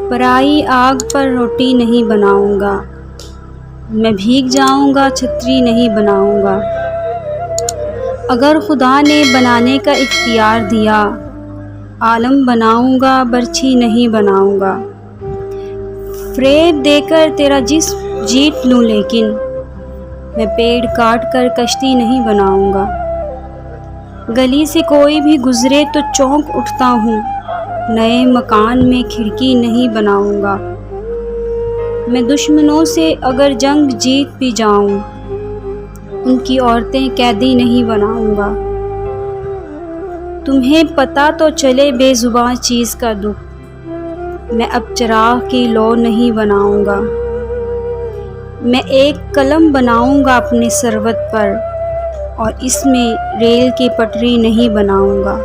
پرائی آگ پر روٹی نہیں بناؤں گا، میں بھیگ جاؤں گا چھتری نہیں بناؤں گا۔ اگر خدا نے بنانے کا اختیار دیا، عالم بناؤں گا برچھی نہیں بناؤں گا۔ فریب دے کر تیرا جسم جیت لوں لیکن میں پیڑ کاٹ کر کشتی نہیں بناؤں گا۔ گلی سے کوئی بھی گزرے تو چونک اٹھتا ہوں، نئے مکان میں کھڑکی نہیں بناؤں گا۔ میں دشمنوں سے اگر جنگ جیت بھی جاؤں، ان کی عورتیں قیدی نہیں بناؤں گا۔ تمہیں پتہ تو چلے بے زباں چیز کا دکھ، میں اب چراغ کی لو نہیں بناؤں گا۔ میں ایک قلم بناؤں گا اپنے سربت پر، اور اس میں ریل کی پٹری نہیں بناؤں گا۔